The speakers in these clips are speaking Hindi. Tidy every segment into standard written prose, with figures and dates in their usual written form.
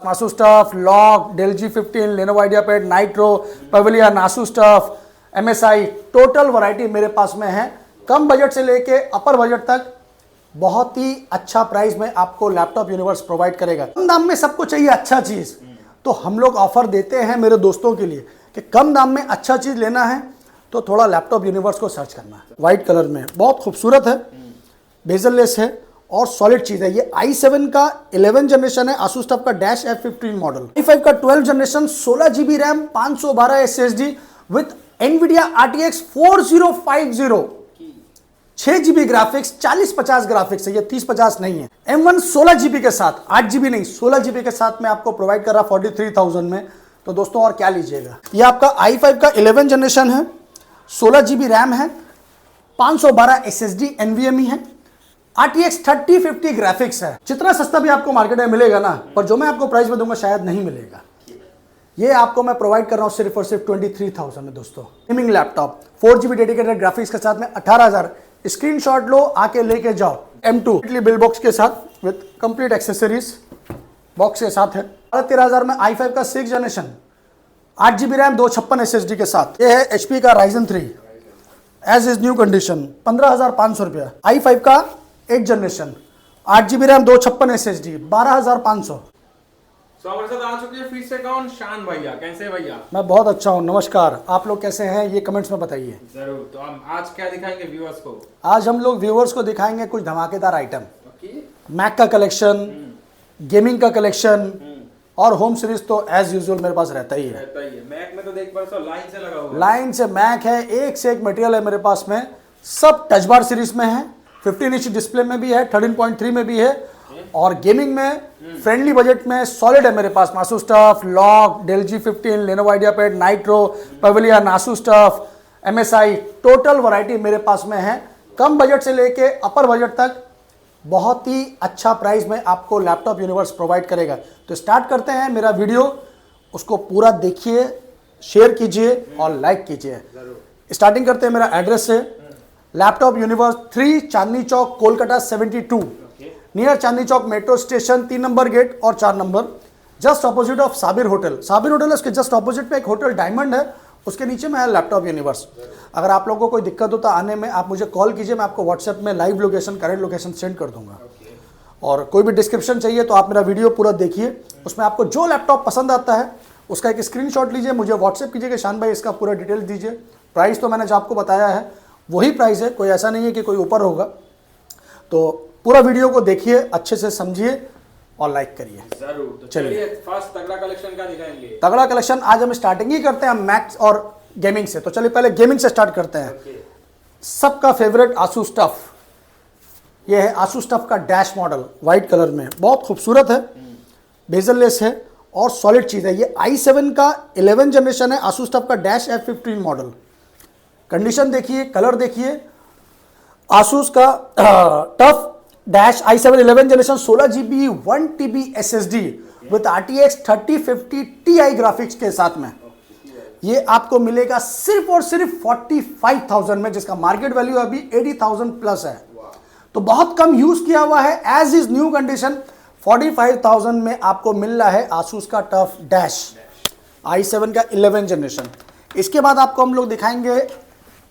Asus TUF, LOQ, Dell G15, Lenovo IdeaPad, Nitro, Pavilion, Asus TUF, MSI, total variety मेरे पास में है। कम बजट से लेके अपर बजट तक बहुत ही अच्छा प्राइस में आपको लैपटॉप यूनिवर्स प्रोवाइड करेगा। कम दाम में सबको चाहिए अच्छा चीज, तो हम लोग ऑफर देते हैं मेरे दोस्तों के लिए कि कम दाम में अच्छा चीज लेना है तो थोड़ा लैपटॉप यूनिवर्स को सर्च करना है। व्हाइट कलर में बहुत खूबसूरत है, बेजललेस है और सॉलिड चीज है। ये i7 का 11 जनरेशन है, Asus TUF का डैश F15 मॉडल, i5 का 12 generation, 16 GB RAM, 512 SSD with NVIDIA RTX 4050, 6 GB graphics, 4050 graphics है, ये 3050 नहीं है। M1 16 GB के साथ, 8 GB नहीं 16 GB के साथ में आपको प्रोवाइड कर रहा 43,000 में। तो दोस्तों और क्या लीजिएगा। ये आपका i5 का 11 जनरेशन है, 16 GB रैम है, 512 SSD NVMe है, RTX 3050 ग्राफिक्स है। जितना सस्ता भी आपको मार्केट में मिलेगा ना, पर जो मैं आपको प्राइस में दूंगा शायद नहीं मिलेगा। ये आपको मैं प्रोवाइड कर रहा हूं सिर्फ और सिर्फ 23,000 में दोस्तों। Gaming laptop 4 GB dedicated graphics के साथ में 18,000। स्क्रीनशॉट लो, आके लेके जाओ। M2 बिल बॉक्स के साथ विद कंप्लीट एक्सेसरीज बॉक्स के साथ है। 13,000 में i5 का 6 जनरेशन, 8 GB रैम, 256 SSD के साथ। ये है HP का Ryzen 3 as is new condition, 15,500 रुपया। i5 का 8 जनरेशन, 8 GB रैम, 256 SSD, 12,500। हमारे साथ आ चुके हैं फिर से कौन? शान भैया। कैसे भैया? मैं बहुत अच्छा हूँ, नमस्कार। आप लोग कैसे हैं ये कमेंट्स में बताइए जरूर। तो हम आज क्या दिखाएंगे व्यूअर्स को? आज हम लोग व्यूअर्स को दिखाएंगे कुछ धमाकेदार आइटम। मैक का कलेक्शन, गेमिंग का कलेक्शन और होम सीरीज तो एज यूजुअल मेरे पास रहता ही है। मैक में तो देख पर लाइन से लगा हुआ है। लाइन से मैक है, एक से एक मटेरियल है मेरे पास में। सब टच बार सीरीज में है, 15 इंच डिस्प्ले में भी है, 13.3 में भी है और गेमिंग में फ्रेंडली बजट में सॉलिड है मेरे पास। Asus TUF, LOQ, Dell G15, Lenovo IdeaPad, Nitro, Pavilion, Asus TUF, MSI, total variety मेरे पास में है। कम बजट से लेके अपर बजट तक बहुत ही अच्छा प्राइस में आपको लैपटॉप यूनिवर्स प्रोवाइड करेगा। तो स्टार्ट करते हैं मेरा वीडियो, उसको पूरा देखिए, शेयर कीजिए और लाइक कीजिए। स्टार्टिंग करते हैं मेरा एड्रेस से। Laptop universe 3 Chandni Chowk, Kolkata 72, near Chandni Chowk metro station, 3 number gate और 4 number, just opposite of Sabir hotel. Sabir hotel है, उसके जस्ट ऑपोजिट में एक होटल डायमंड है, उसके नीचे में है लैपटॉप यूनिवर्स। अगर आप लोगों को कोई दिक्कत होता आने में, आप मुझे कॉल कीजिए, मैं आपको व्हाट्सएप में live location, current location send कर दूंगा। और कोई भी डिस्क्रिप्शन चाहिए तो आप मेरा वीडियो पूरा देखिए, उसमें आपको जो लैपटॉप पसंद आता है उसका एक स्क्रीनशॉट लीजिए, मुझे व्हाट्सएप कीजिए कि शान भाई इसका पूरा डिटेल दीजिए। प्राइस तो मैंने जो आपको बताया है वही प्राइस है, कोई ऐसा नहीं है कि कोई ऊपर होगा। तो पूरा वीडियो को देखिए, अच्छे से समझिए और लाइक करिए जरूर। तो चलिए फर्स्ट तगड़ा कलेक्शन का दिखाएंगे। तगड़ा कलेक्शन आज हम स्टार्टिंग ही करते हैं मैक्स और गेमिंग से। तो चलिए पहले गेमिंग से स्टार्ट करते हैं। सबका फेवरेट Asus TUF, ये है Asus TUF का डैश मॉडल, व्हाइट कलर में बहुत खूबसूरत है, बेजललेस है और सॉलिड चीज है। ये i7 का 11 जनरेशन है, Asus TUF का डैश F15 मॉडल। कंडीशन देखिए, कलर देखिए। Asus का TUF dash i7 11 generation, 16 GB 1 TB SSD with RTX 3050 Ti graphics के साथ में। ये आपको मिलेगा सिर्फ और सिर्फ 45,000 में, जिसका मार्केट वैल्यू अभी 80,000 प्लस है। तो बहुत कम यूज किया हुआ है, एज इज न्यू कंडीशन 45,000 में आपको मिल रहा है Asus का TUF डैश i7 का 11 जनरेशन। इसके बाद आपको हम लोग दिखाएंगे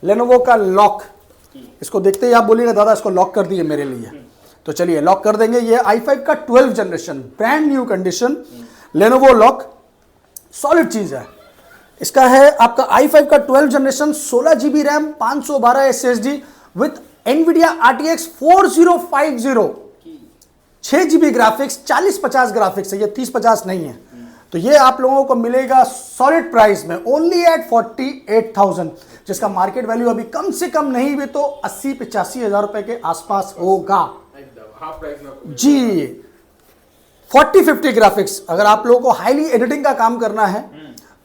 Lenovo का लॉक। इसको देखते ही आप बोलिए दादा इसको लॉक कर दिए मेरे लिए, तो चलिए लॉक कर देंगे। ये i5 का 12 generation, brand new condition Lenovo lock, solid चीज है। इसका है आपका i5 का 12 generation, 16 GB RAM, 512 SSD with NVIDIA RTX 4050, 6 GB graphics, 4050 graphics है, ये 3050 नहीं है। तो ये आप लोगों को मिलेगा सॉलिड प्राइस में ओनली एट 48,000, जिसका मार्केट वैल्यू अभी कम से कम नहीं भी तो 80-85 हजार रुपए के आसपास होगा जी। 4050 ग्राफिक्स, अगर आप लोगों को हाईली एडिटिंग का काम करना है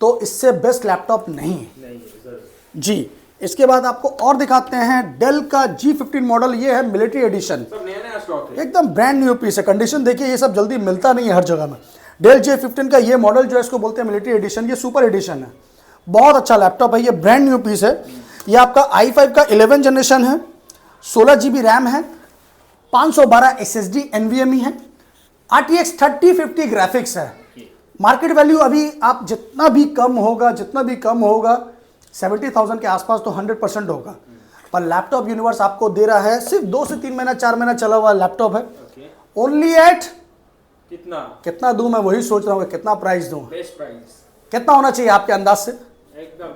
तो इससे बेस्ट लैपटॉप नहीं है जी। इसके बाद आपको और दिखाते हैं डेल का G15 मॉडल। ये है मिलिट्री एडिशन, एकदम ब्रांड न्यू पीस है। कंडीशन देखिए, ये सब जल्दी मिलता नहीं है हर जगह में। डेल J15 का ये मॉडल जो है इसको बोलते हैं मिलिट्री एडिशन, ये सुपर एडिशन है, बहुत अच्छा लैपटॉप है, ये ब्रांड न्यू पीस है। ये आपका i5 का 11 जनरेशन है, 16 GB रैम है, 512 SSD NVMe है, RTX 3050 ग्राफिक्स है। मार्केट वैल्यू अभी आप जितना भी कम होगा 70,000 के आसपास तो 100% होगा, पर लैपटॉप यूनिवर्स आपको दे रहा है सिर्फ 2 से 3 महीना 4 महीना चला हुआ लैपटॉप है, ओनली एट कितना दूं मैं वही सोच रहा हूँ, कितना प्राइस दूं, बेस्ट प्राइस कितना होना चाहिए आपके अंदाज से? एकदम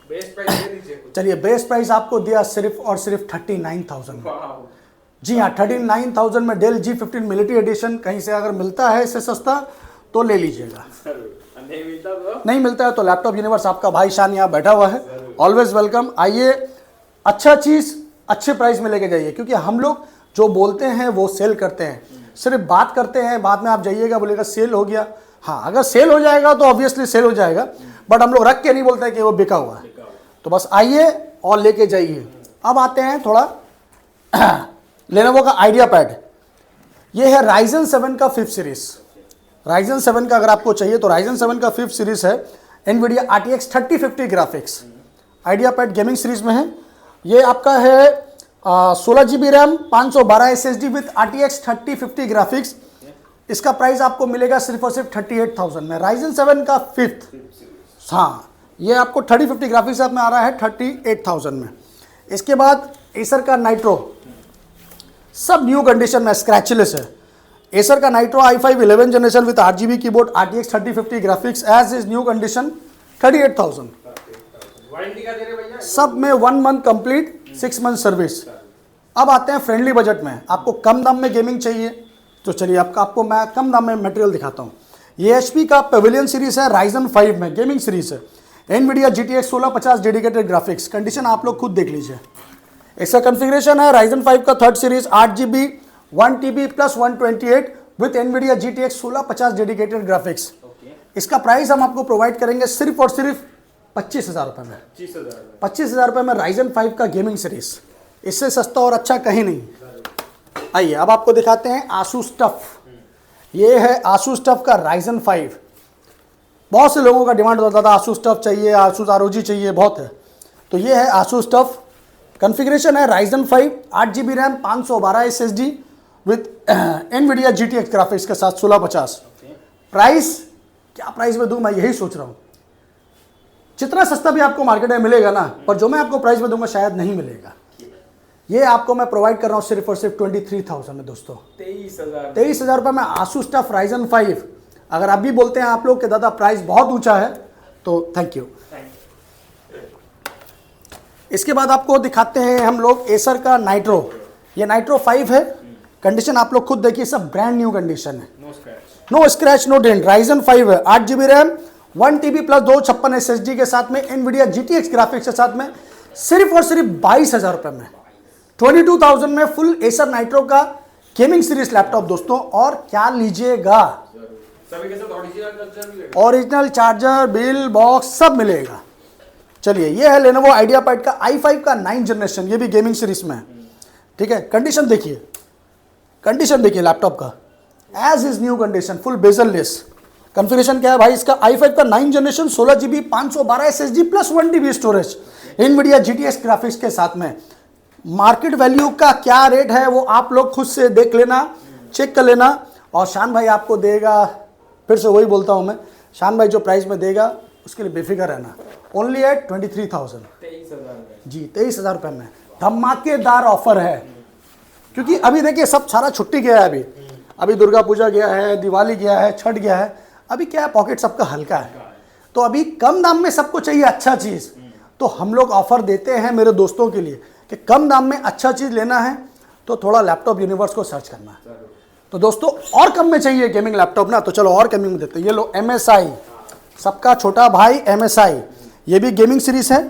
बेस्ट प्राइस दे दीजिए कुछ। चलिए बेस्ट प्राइस आपको दिया सिर्फ और सिर्फ 39,000। वाह, जी हाँ, 39,000 में डेल G15 मिलिट्री एडिशन, कहीं से अगर मिलता है इससे सस्ता तो ले लीजिएगा, नहीं मिलता तो नहीं मिलता है तो लैपटॉप यूनिवर्स आपका भाई शान यहाँ बैठा हुआ है, ऑलवेज वेलकम। आइए, अच्छा चीज़ अच्छे प्राइस में लेके जाइए, क्योंकि हम लोग जो बोलते हैं वो सेल करते हैं, सिर्फ बात करते हैं, बाद में आप जाइएगा बोलेगा सेल हो गया। हाँ, अगर सेल हो जाएगा तो ऑब्वियसली सेल हो जाएगा, बट हम लोग रख के नहीं बोलते कि वो बिका हुआ है। तो बस आइए और लेके जाइए। अब आते हैं थोड़ा लेनोवो का आइडिया पैड। ये है Ryzen 7 का 5th सीरीज। Ryzen 7 का अगर आपको चाहिए तो Ryzen 7 का 5th सीरीज है, NVIDIA RTX 3050 graphics idea pad gaming series में है। ये आपका है 16 GB RAM 512 SSD with RTX 3050 graphics. इसका प्राइस आपको मिलेगा सिर्फ और सिर्फ 38,000 में। Ryzen 7 का 5th, हाँ, ये आपको 3050 ग्राफिक्स में आ रहा है 38,000 में। इसके बाद एसर का नाइट्रो, सब न्यू कंडीशन में स्क्रैचलेस है। एसर का Nitro i5 11 generation with 8GB keyboard RTX 3050 graphics as is new condition 38,000। Warranty का दे रहे भैया? सब में 1 मंथ कंप्लीट 6 मंथ सर्विस। अब आते हैं फ्रेंडली बजट में, आपको कम दाम में गेमिंग चाहिए तो चलिए आपको मैं कम दाम में मटेरियल दिखाता हूँ। ये HP का पेविलियन सीरीज है, Ryzen 5 में गेमिंग सीरीज है, NVIDIA GTX 1650 dedicated graphics, condition आप लोग खुद देख लीजिए। इसका कॉन्फ़िगरेशन है Ryzen 5 का 3rd series 8GB 1TB plus 128 with NVIDIA GTX 1650 dedicated graphics. इसका प्राइस हम आपको प्रोवाइड करेंगे सिर्फ और सिर्फ 25,000 रुपये में। 25,000 रुपये में Ryzen 5 का गेमिंग सीरीज, इससे सस्ता और अच्छा कहीं नहीं। आइए अब आपको दिखाते हैं Asus TUF। ये है Asus TUF का Ryzen 5। बहुत से लोगों का डिमांड होता था Asus TUF चाहिए, Asus ROG चाहिए, बहुत है। तो ये है Asus TUF। कॉन्फ़िगरेशन है Ryzen 5 8GB RAM 512 SSD with NVIDIA GTX graphics के साथ 1650। प्राइस क्या प्राइस में दूं मैं यही सोच रहा हूँ। जितना सस्ता भी आपको मार्केट में मिलेगा ना, पर जो मैं आपको प्राइस में दूंगा शायद नहीं मिलेगा। ये आपको मैं प्रोवाइड कर रहा हूँ सिर्फ और सिर्फ 23,000 में दोस्तों। 23,000 रुपये में Asus TUF Ryzen 5। अगर आप भी बोलते हैं आप लोग कि दादा प्राइस बहुत ऊंचा है तो थैंक यू। इसके बाद आपको दिखाते हैं हम लोग एसर का नाइट्रो। ये नाइट्रो 5 है, कंडीशन आप लोग खुद देखिए, सब ब्रांड न्यू कंडीशन है, no scratch no dent. Ryzen 5 है, 8GB RAM 1TB plus 256 SSD के साथ में NVIDIA GTX ग्राफिक्स के साथ में सिर्फ और सिर्फ 22,000 रुपये में 22,000 में फुल एसर नाइट्रो का गेमिंग सीरीज लैपटॉप दोस्तों। और क्या लीजिएगा, सभी के साथ ओरिजिनल चार्जर बिल बॉक्स सब मिलेगा। चलिए, ये है Lenovo आइडिया पैड का i5 का 9th जनरेशन, ये भी गेमिंग सीरीज में है, ठीक है। कंडीशन देखिए, कंडीशन देखिए लैपटॉप का, as is new condition, full bezel less. Configuration क्या है भाई इसका, i5 का 9th generation 16GB 512 SSD plus 1TB storage NVIDIA GTX graphics के साथ में। मार्केट वैल्यू का क्या रेट है वो आप लोग खुद से देख लेना, चेक कर लेना। और शान भाई आपको देगा, फिर से वही बोलता हूँ मैं, शान भाई जो प्राइस में देगा उसके लिए बेफिक्र रहना, ओनली एट 23,000। जी, 23,000 रुपये में धमाकेदार ऑफर है। क्योंकि अभी देखिए सब सारा छुट्टी गया है, अभी दुर्गा पूजा गया है, दिवाली गया है, छठ गया है, अभी क्या है पॉकेट सबका हल्का है, तो अभी कम दाम में सबको चाहिए अच्छा चीज़। तो हम लोग ऑफर देते हैं मेरे दोस्तों के लिए कि कम दाम में अच्छा चीज़ लेना है तो थोड़ा लैपटॉप यूनिवर्स को सर्च करना है। तो दोस्तों और कम में चाहिए गेमिंग लैपटॉप ना, तो चलो और कम में देते हैं। ये लो MSI, सबका छोटा भाई MSI, ये भी गेमिंग सीरीज है।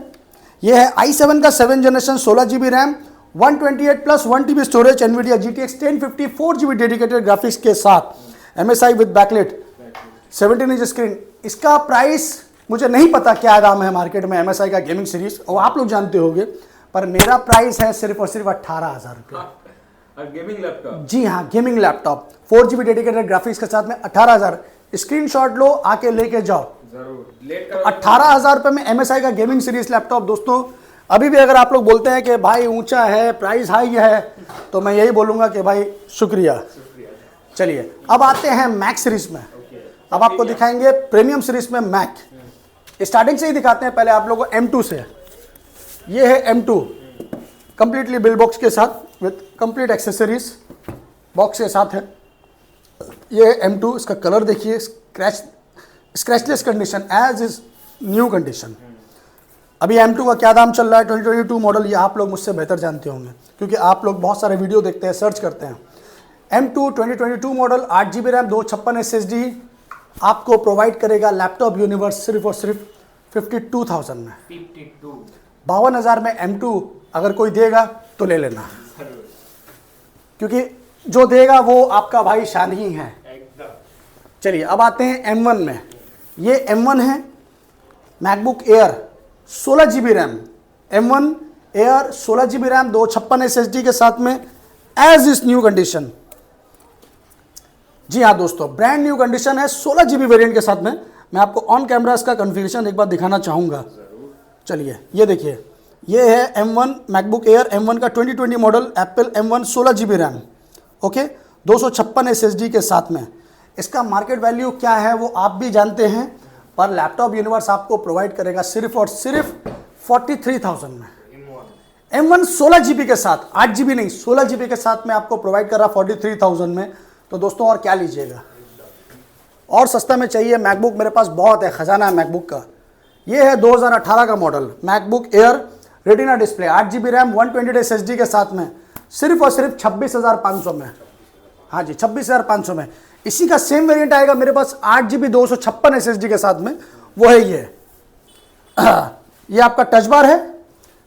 ये है i7 का 7th generation 16GB RAM 128 plus 1TB storage NVIDIA GTX 1050 4GB dedicated graphics के साथ MSI with backlight 17 inch screen. इसका प्राइस मुझे नहीं पता क्या दाम है मार्केट में MSI का गेमिंग सीरीज, और आप लोग जानते होंगे, पर मेरा प्राइस है सिर्फ और सिर्फ 18,000 रुपये। गेमिंग लैपटॉप, जी हाँ, gaming laptop 4GB dedicated graphics के साथ में 18,000। स्क्रीनशॉट लो, आके लेके जाओ। जरूर लेट करो। 18,000 रुपये में MSI का गेमिंग सीरीज लैपटॉप दोस्तों। अभी भी अगर आप लोग बोलते हैं कि भाई ऊंचा है, प्राइस हाई है, तो मैं यही बोलूँगा कि भाई शुक्रिया। चलिए अब आते हैं मैक्स सीरीज में। अब आपको दिखाएंगे प्रीमियम सीरीज में मैक। स्टार्टिंग से ही दिखाते हैं, पहले आप लोगों को M2 से। ये है M2 कंप्लीटली बिल बॉक्स के साथ विथ कंप्लीट एक्सेसरीज बॉक्स के साथ है। ये है M2, इसका कलर देखिए, scratchless condition, as is new condition. अभी M2 का क्या दाम चल रहा है 2022 मॉडल, ये आप लोग मुझसे बेहतर जानते होंगे क्योंकि आप लोग बहुत सारे वीडियो देखते हैं, सर्च करते हैं। M2 2022 model 8GB RAM 256 SSD आपको प्रोवाइड करेगा लैपटॉप यूनिवर्स सिर्फ और सिर्फ 52,000 में। 52,000 में M2 अगर कोई देगा तो ले लेना, क्योंकि जो देगा वो आपका भाई शान ही है। चलिए अब आते हैं M1 में। ये M1 है MacBook air 16GB RAM, M1 air 16GB RAM 256 SSD के साथ में एज इज न्यू कंडीशन। जी हाँ दोस्तों, ब्रांड न्यू कंडीशन है 16GB वेरिएंट के साथ में। मैं आपको ऑन कैमरा इसका कॉन्फ़िगरेशन एक बार दिखाना चाहूँगा। चलिए ये देखिए, ये है M1 मैकबुक एयर M1 का 2020 model, Apple M1 16GB RAM, okay, 256 SSD के साथ में। इसका मार्केट वैल्यू क्या है वो आप भी जानते हैं, पर लैपटॉप यूनिवर्स आपको प्रोवाइड करेगा सिर्फ और सिर्फ 43,000 में। M1 16GB के साथ, 8GB नहीं 16GB के साथ में आपको प्रोवाइड कर रहा 43,000 में। तो दोस्तों और क्या लीजिएगा, और सस्ता में चाहिए मैकबुक मेरे पास बहुत है, खजाना है मैकबुक का। ये है 2018 का model MacBook air retina display 8GB RAM 128 SSD के साथ में, सिर्फ और सिर्फ 26,500 में। हाँ जी 26,500 में। इसी का सेम वेरिएंट आएगा मेरे पास 8GB 256 SSD के साथ में, वो है ये आपका टच बार है।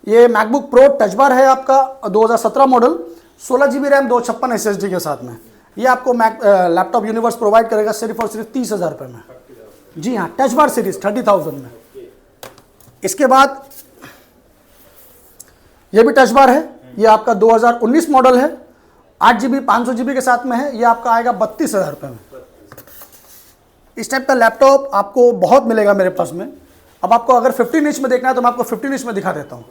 ये मैकबुक प्रो टच बार है आपका 2017 मॉडल, 16GB रैम 256 SSD के साथ में। ये आपको लैपटॉप यूनिवर्स प्रोवाइड करेगा सिर्फ और सिर्फ 30,000 रुपये में। जी हाँ, टच बार सीरीज 30,000 में। इसके बाद ये भी टच बार है, ये आपका 2019 मॉडल है, 8GB 500GB के साथ में है। ये आपका आएगा 32,000 रुपये में। इस टाइप का लैपटॉप आपको बहुत मिलेगा मेरे पास में। अब आपको अगर 15 इंच में देखना है तो मैं आपको 15 इंच में दिखा देता हूँ।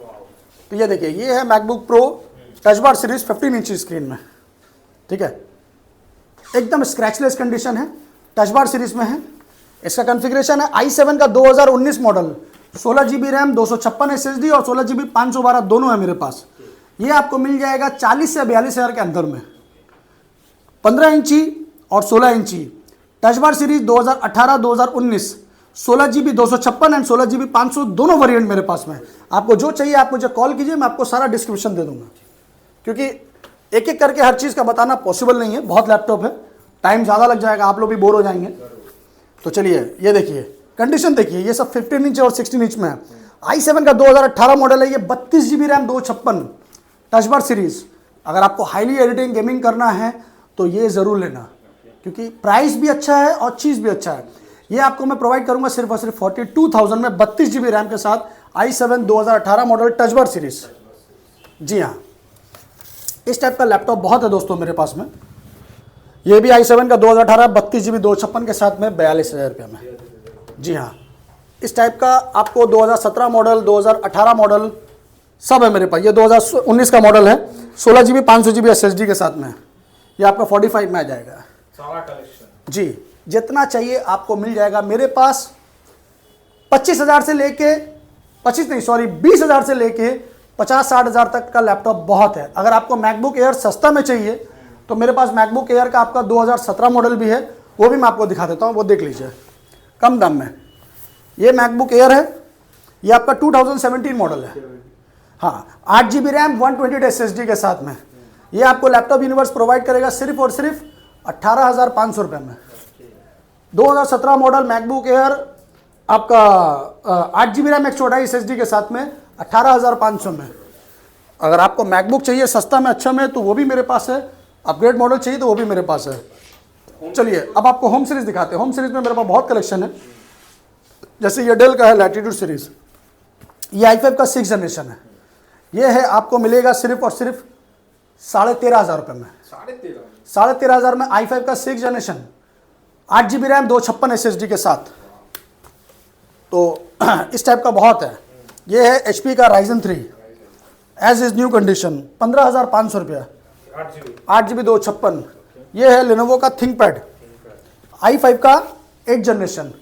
तो ये देखिए, ये है MacBook pro touch bar series 15 inch screen में, ठीक है, एकदम स्क्रैचलेस कंडीशन है, टच बार सीरीज में है। इसका कॉन्फ़िगरेशन है i7 का 2019 मॉडल, 16GB रैम 256 SSD और 16GB 512 दोनों है मेरे पास। ये आपको मिल जाएगा 40 से 42,000 के अंदर में। 15 इंची और 16 इंची touch bar series 2018-2019, 16GB 256 and 16GB 500 दोनों वेरिएंट मेरे पास में। आपको जो चाहिए आप मुझे कॉल कीजिए, मैं आपको सारा डिस्क्रिप्शन दे दूंगा, क्योंकि एक एक करके हर चीज़ का बताना पॉसिबल नहीं है, बहुत लैपटॉप है, टाइम ज़्यादा लग जाएगा, आप लोग भी बोर हो जाएंगे। तो चलिए ये देखिए कंडीशन देखिए, ये सब 15 इंच और 16 इंच में है। i7 का 2018 मॉडल है, ये 32GB RAM 256 touch bar series. अगर आपको हाईली एडिटिंग गेमिंग करना है तो ये ज़रूर लेना, क्योंकि प्राइस भी अच्छा है और चीज़ भी अच्छा है। ये आपको मैं प्रोवाइड करूंगा सिर्फ और सिर्फ 42,000 में 32GB रैम के साथ i7 2018 model touch bar series. जी हाँ, इस टाइप का लैपटॉप बहुत है दोस्तों मेरे पास में। ये भी i7 का 2018 32GB 256 के साथ में 42,000 रुपये में। जी हाँ, इस टाइप का आपको 2017 मॉडल 2018 मॉडल सब है मेरे पास। ये 2019 का मॉडल है, 16GB 500GB SSD के साथ में। ये आपका 45 में आ जाएगा सारा कलेक्शन। जी, जितना चाहिए आपको मिल जाएगा मेरे पास। 25,000 से लेके 20,000 से लेके 50-60,000 तक का लैपटॉप बहुत है। अगर आपको मैकबुक एयर सस्ता में चाहिए तो मेरे पास मैकबुक एयर का आपका 2017 मॉडल भी है, वो भी मैं आपको दिखा देता हूँ, वो देख लीजिए कम दाम में। ये मैकबुक एयर है, ये आपका 2017 मॉडल है। हाँ, 8GB रैम 128 SSD के साथ में। ये आपको लैपटॉप यूनिवर्स प्रोवाइड करेगा सिर्फ और सिर्फ 18,500 रुपये में। 2017 मॉडल मैकबुक एयर आपका 8GB रैम 128 SSD के साथ में 18,500 में। अगर आपको मैकबुक चाहिए सस्ता में अच्छा में तो वो भी मेरे पास है, अपग्रेड मॉडल चाहिए तो वो भी मेरे पास है। चलिए अब आपको होम सीरीज दिखाते हैं। होम सीरीज में मेरे पास बहुत कलेक्शन है। जैसे ये डेल का है लैटिट्यूड सीरीज, ये i5 का 6th जनरेशन है। ये है आपको मिलेगा सिर्फ और सिर्फ 13,500 रुपये में। 13,500 में i5 का 6th generation 8GB RAM 256 SSD के साथ। तो इस टाइप का बहुत है। ये है HP का Ryzen 3 as is new condition 15,500 रुपया, 8GB 256। ये है Lenovo का थिंकपैड i5 का 8 generation,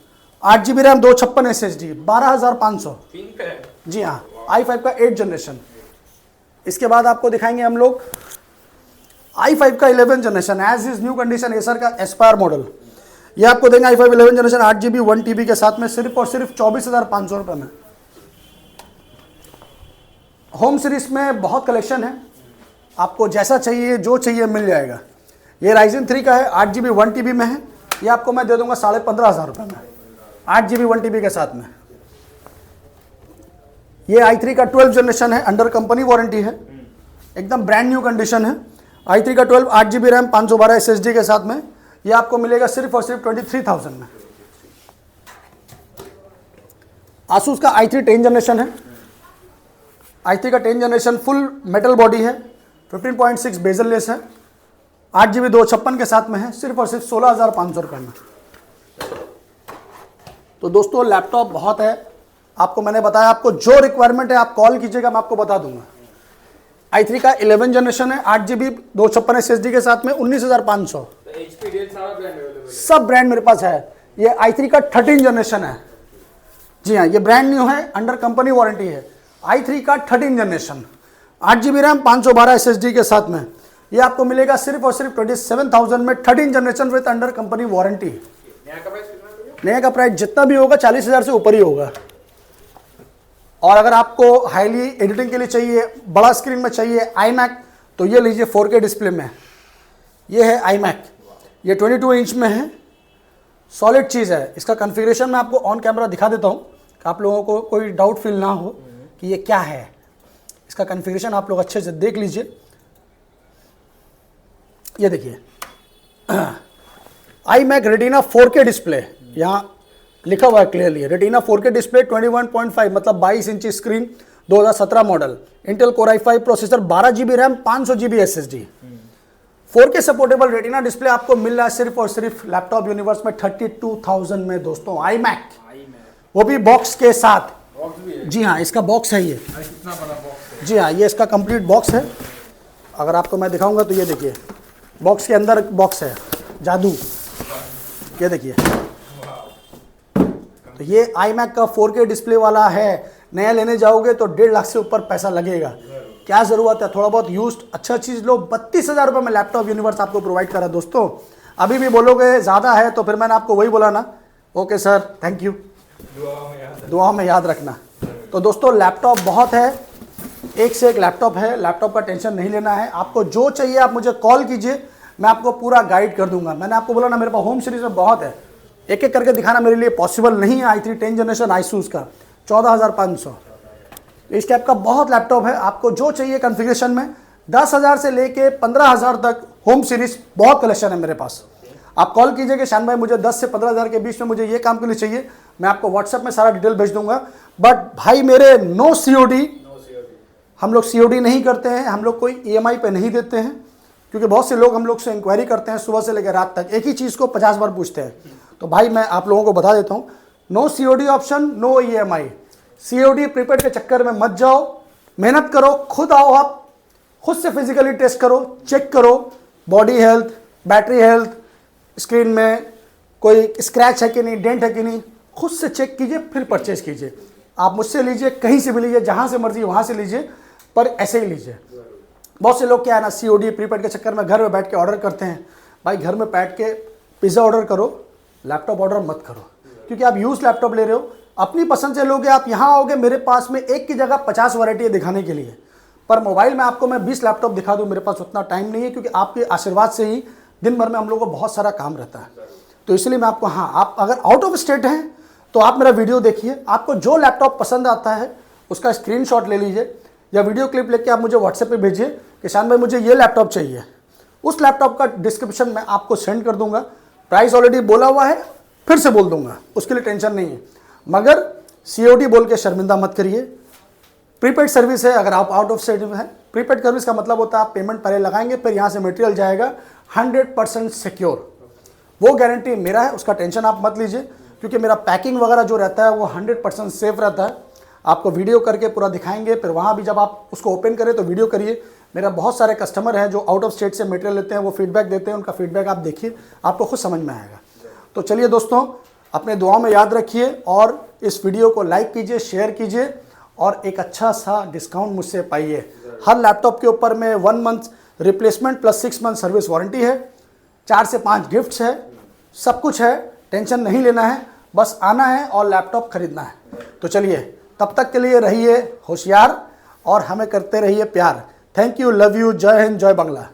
8 GB RAM, 256 SSD, 12,500। Pink है। जी हाँ, i5 का 8 जनरेशन। इसके बाद आपको दिखाएंगे हम लोग i5 का 11 generation, as is new condition, Acer का एस्पायर मॉडल। ये आपको देंगे i5 11 जनरेशन 8 GB 1 TB के साथ में सिर्फ और सिर्फ 24,500 रुपये में। होम सीरीज में बहुत कलेक्शन है, आपको जैसा चाहिए जो चाहिए मिल जाएगा। ये Ryzen 3 का है, 8 GB 1 TB में है। ये आपको मैं दे दूंगा 15,500 रुपये में, 8 GB 1 TB के साथ में। ये i3 का 12 जनरेशन है, अंडर कंपनी वारंटी है, एकदम ब्रांड न्यू कंडीशन है। i3 का 12, 8 GB रैम, 512 SSD के साथ में। ये आपको मिलेगा सिर्फ और सिर्फ 23,000 में। Asus का i3 10 जनरेशन है, i3 का 10 जनरेशन फुल मेटल बॉडी है, 15.6 बेजल लेस है, 8 GB 256 के साथ में है, सिर्फ और सिर्फ 16,500 रुपये में। तो दोस्तों लैपटॉप बहुत है, आपको मैंने बताया, आपको जो रिक्वायरमेंट है आप कॉल कीजिएगा, मैं आपको बता दूंगा। i3 का 11 जनरेशन है, 8 GB 256 SSD के साथ में, 19,500। HP डेल सारा ब्रांड अवेलेबल है। सब ब्रांड मेरे पास है। ये i3 का 13 जनरेशन है, जी हाँ, ये ब्रांड न्यू है, अंडर कंपनी वारंटी है। i3 का 13 जनरेशन, 8 GB रैम, 512 SSD के साथ में। ये आपको मिलेगा सिर्फ और सिर्फ 27,000 में, 13 generation with under company warranty. नया का प्राइस कितना है? नया का प्राइस जितना भी होगा 40,000 से ऊपर ही होगा। और अगर आपको हाईली एडिटिंग के लिए चाहिए, बड़ा स्क्रीन में चाहिए iMac, तो ये लीजिए 4K डिस्प्ले में। ये है iMac, ये 22 इंच में है, सॉलिड चीज़ है। इसका कॉन्फ़िगरेशन मैं आपको ऑन कैमरा दिखा देता हूँ, कि आप लोगों को कोई डाउट फील ना हो कि ये क्या है। इसका कॉन्फ़िगरेशन आप लोग अच्छे से देख लीजिए। ये देखिए iMac रेटिना 4K डिस्प्ले, यहाँ लिखा हुआ है क्लियरली, रेटिना 4K डिस्प्ले 21.5 मतलब 22 इंची screen, 2017 model, Intel core i5 processor, 12 GB RAM, 500 GB SSD, 4K supportable retina display आपको मिल रहा है सिर्फ और सिर्फ लैपटॉप यूनिवर्स में 32,000 में दोस्तों। iMac वो भी बॉक्स के साथ। बॉक्स भी है। जी हाँ, इसका बॉक्स है ये। कितना बड़ा बॉक्स है? जी हाँ, ये इसका कंप्लीट बॉक्स है। अगर आपको मैं दिखाऊंगा तो ये देखिए, बॉक्स के अंदर बॉक्स है, जादू। ये देखिए, तो ये iMac का 4K डिस्प्ले वाला है। नया लेने जाओगे तो 1.5 लाख से ऊपर पैसा लगेगा। क्या ज़रूरत है, थोड़ा बहुत यूज्ड अच्छा चीज़ लो। 32,000 रुपये में लैपटॉप यूनिवर्स आपको प्रोवाइड करा दोस्तों। अभी भी बोलोगे ज़्यादा है तो फिर मैंने आपको वही बोला ना, ओके सर थैंक यू, दुआ में याद रखना। तो दोस्तों लैपटॉप बहुत है, एक से एक लैपटॉप है, लैपटॉप का टेंशन नहीं लेना है। आपको जो चाहिए आप मुझे कॉल कीजिए, मैं आपको पूरा गाइड कर दूंगा। मैंने आपको बोला ना मेरे पास होम सीरीज में बहुत है, एक एक करके दिखाना मेरे लिए पॉसिबल नहीं है। i3 10 जनरेशन Asus का 14,500, इस टाइप का बहुत लैपटॉप है। आपको जो चाहिए कॉन्फ़िगरेशन में 10,000 से लेके 15,000 तक होम सीरीज बहुत कलेक्शन है मेरे पास। आप कॉल कीजिए कि शान भाई मुझे 10 से 15,000 के बीच में मुझे ये काम के लिए चाहिए, मैं आपको व्हाट्सएप में सारा डिटेल भेज दूंगा। बट भाई मेरे नो COD, हम लोग COD नहीं करते हैं, हम लोग कोई EMI पे नहीं देते हैं, क्योंकि बहुत से लोग हम लोग से इंक्वायरी करते हैं सुबह से लेकर रात तक, एक ही चीज़ को 50 बार पूछते हैं। तो भाई मैं आप लोगों को बता देता हूँ, no COD option, no EMI। COD prepaid के चक्कर में मत जाओ, मेहनत करो, खुद आओ, आप खुद से फिजिकली टेस्ट करो, चेक करो body health, battery health, screen में कोई स्क्रैच है कि नहीं, डेंट है कि नहीं, खुद से चेक कीजिए फिर परचेज कीजिए। आप मुझसे लीजिए, कहीं से भी लीजिए, जहाँ से मर्जी वहाँ से लीजिए, पर ऐसे ही लीजिए। बहुत से लोग क्या है ना, COD प्रीपेड के चक्कर में घर में बैठ के ऑर्डर करते हैं। भाई घर में बैठ के पिज़्ज़ा ऑर्डर करो, लैपटॉप ऑर्डर मत करो, क्योंकि आप यूज लैपटॉप ले रहे हो, अपनी पसंद से लोगे। आप यहाँ आओगे मेरे पास में एक की जगह 50 वैरायटी दिखाने के लिए, पर मोबाइल में आपको मैं 20 लैपटॉप दिखा दूँ, मेरे पास उतना टाइम नहीं है, क्योंकि आपके आशीर्वाद से ही दिन भर में हम लोग को बहुत सारा काम रहता है। तो इसलिए मैं आपको, हाँ आप अगर आउट ऑफ स्टेट हैं तो आप मेरा वीडियो देखिए, आपको जो लैपटॉप पसंद आता है उसका स्क्रीनशॉट ले लीजिए या वीडियो क्लिप लेके आप मुझे व्हाट्सएप पे भेजिए कि शान भाई मुझे ये लैपटॉप चाहिए। उस लैपटॉप का डिस्क्रिप्शन मैं आपको सेंड कर दूंगा, प्राइस ऑलरेडी बोला हुआ है, फिर से बोल दूंगा, उसके लिए टेंशन नहीं है। मगर COD बोल के शर्मिंदा मत करिए। प्रीपेड सर्विस है, अगर आप आउट ऑफ स्टेट में है, प्रीपेड सर्विस का मतलब होता है आप पेमेंट पहले लगाएंगे, फिर यहाँ से मटेरियल जाएगा 100% सिक्योर। वो गारंटी मेरा है, उसका टेंशन आप मत लीजिए, क्योंकि मेरा पैकिंग वगैरह जो रहता है वो 100% सेफ रहता है। आपको वीडियो करके पूरा दिखाएंगे, फिर वहाँ भी जब आप उसको ओपन करें तो वीडियो करिए। मेरा बहुत सारे कस्टमर हैं जो आउट ऑफ स्टेट से मटेरियल लेते हैं, वो फीडबैक देते हैं, उनका फीडबैक आप देखिए, आपको खुद समझ में आएगा। तो चलिए दोस्तों, अपने दुआओं में याद रखिए और इस वीडियो को लाइक कीजिए, शेयर कीजिए और एक अच्छा सा डिस्काउंट मुझसे पाइए। हर लैपटॉप के ऊपर में 1 month replacement plus 6 month service warranty है, 4 से 5 गिफ्ट्स है, सब कुछ है। टेंशन नहीं लेना है, बस आना है और लैपटॉप खरीदना है। तो चलिए, तब तक के लिए रहिए होशियार और हमें करते रहिए प्यार। थैंक यू, लव यू, जय हिंद, जय बांग्ला।